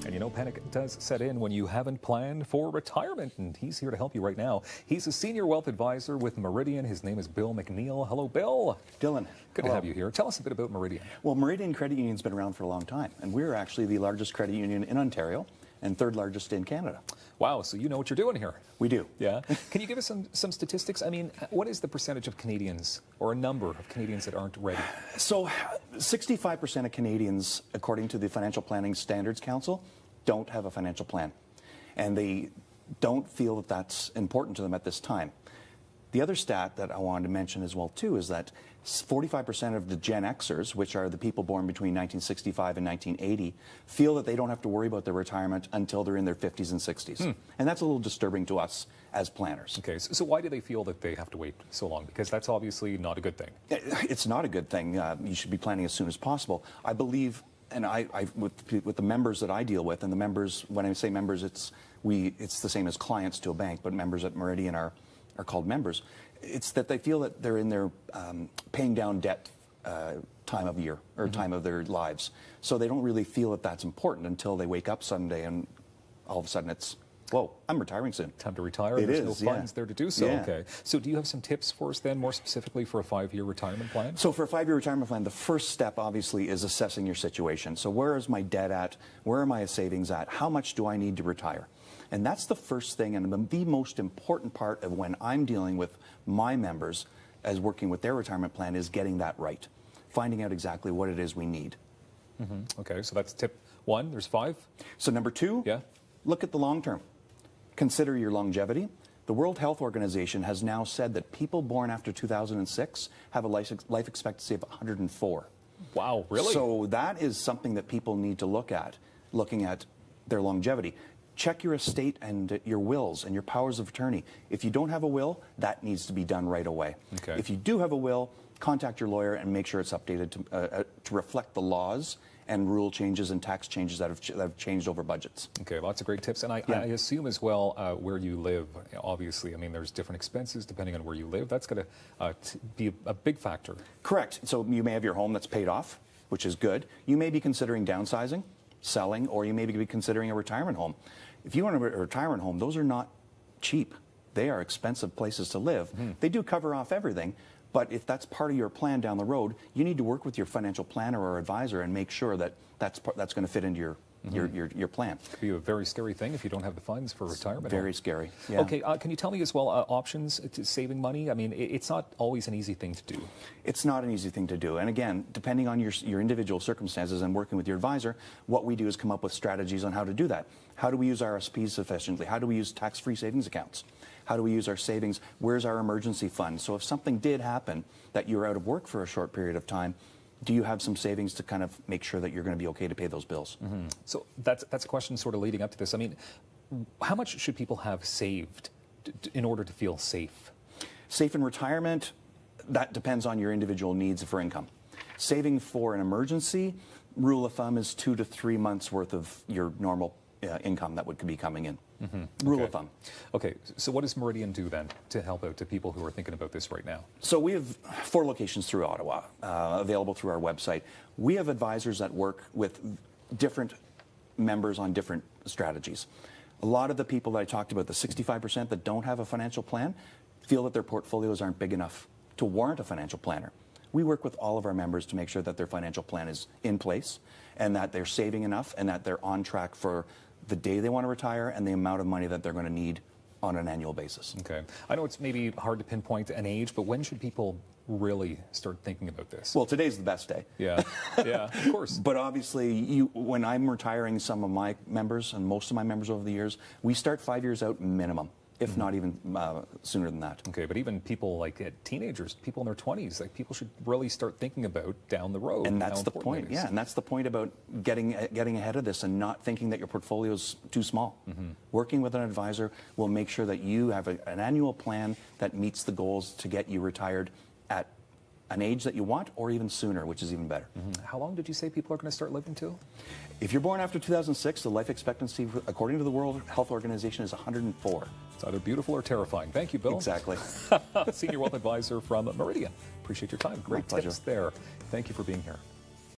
And you know, panic does set in when you haven't planned for retirement, and he's here to help you right now. He's a senior wealth advisor with Meridian. His name is Bill McNeil. Hello, Bill. Dylan. Good to have you here. Tell us a bit about Meridian. Well, Meridian Credit Union's been around for a long time, and we're actually the largest credit union in Ontario and third largest in Canada. Wow, so you know what you're doing here. We do. Yeah. Can you give us some statistics? I mean, what is the percentage of Canadians, or a number of Canadians that aren't ready? So 65% of Canadians, according to the Financial Planning Standards Council, don't have a financial plan. And they don't feel that that's important to them at this time. The other stat that I wanted to mention as well, too, is that 45% of the Gen Xers, which are the people born between 1965 and 1980, feel that they don't have to worry about their retirement until they're in their 50s and 60s. And that's a little disturbing to us as planners. Okay, so why do they feel that they have to wait so long? Because that's obviously not a good thing. It's not a good thing. You should be planning as soon as possible. I believe, and with the members that I deal with, and the members, when I say members, it's the same as clients to a bank, but members at Meridian are called members. It's that they feel that they're in their paying down debt time of year, or time of their lives. So they don't really feel that that's important until they wake up someday and all of a sudden it's, whoa, I'm retiring soon. Time to retire. It There's is, no funds there to do so. Yeah. Okay. So do you have some tips for us then, more specifically for a 5-year retirement plan? So for a 5-year retirement plan, the first step obviously is assessing your situation. So where is my debt at? Where are my savings at? How much do I need to retire? And that's the first thing and the most important part of when I'm dealing with my members as working with their retirement plan is getting that right. Finding out exactly what it is we need. Okay, so that's tip 1. There's 5. So number 2, look at the long term. Consider your longevity. The World Health Organization has now said that people born after 2006 have a life expectancy of 104. Wow, really? So that is something that people need to look at, looking at their longevity. Check your estate and your wills and your powers of attorney. If you don't have a will, that needs to be done right away. Okay. If you do have a will, contact your lawyer and make sure it's updated to reflect the laws and rule changes and tax changes that have changed over budgets. Okay, lots of great tips. And I assume as well where you live, obviously, I mean, there's different expenses depending on where you live. That's going to be a big factor. Correct. So you may have your home that's paid off, which is good. You may be considering downsizing, selling, or you may be considering a retirement home. If you want a retirement home, those are not cheap. They are expensive places to live. They do cover off everything, but if that's part of your plan down the road, you need to work with your financial planner or advisor and make sure that that's going to fit into your plan. It could be a very scary thing if you don't have the funds for retirement. Very scary. Yeah. Okay, can you tell me as well options to saving money? I mean, it's not always an easy thing to do. It's not an easy thing to do. And again, depending on your individual circumstances and working with your advisor, what we do is come up with strategies on how to do that. How do we use RSPs efficiently? How do we use tax-free savings accounts? How do we use our savings? Where's our emergency fund? So if something did happen that you're out of work for a short period of time, do you have some savings to kind of make sure that you're going to be okay to pay those bills? So that's a question sort of leading up to this. I mean, how much should people have saved in order to feel safe? Safe in retirement, that depends on your individual needs for income. Saving for an emergency, rule of thumb is 2 to 3 months worth of your normal income that would be coming in. Rule of thumb. Okay, so what does Meridian do then to help out to people who are thinking about this right now? So we have 4 locations through Ottawa, available through our website. We have advisors that work with different members on different strategies. A lot of the people that I talked about, the 65% that don't have a financial plan, feel that their portfolios aren't big enough to warrant a financial planner. We work with all of our members to make sure that their financial plan is in place and that they're saving enough and that they're on track for the day they want to retire and the amount of money that they're going to need on an annual basis. Okay. I know it's maybe hard to pinpoint an age, but when should people really start thinking about this? Well, today's the best day. Yeah, yeah, of course. But obviously, when I'm retiring some of my members and most of my members over the years, we start 5 years out minimum, if not even sooner than that. Okay, but even people like teenagers, people in their 20s, like people should really start thinking about down the road. And that's the point, yeah, and that's the point about getting ahead of this and not thinking that your portfolio is too small. Working with an advisor will make sure that you have an annual plan that meets the goals to get you retired at an age that you want or even sooner, which is even better. How long did you say people are going to start living to? If you're born after 2006, the life expectancy, according to the World Health Organization, is 104. It's either beautiful or terrifying. Thank you, Bill. Exactly. Senior Wealth Advisor from Meridian. Appreciate your time. Great tips there. Thank you for being here.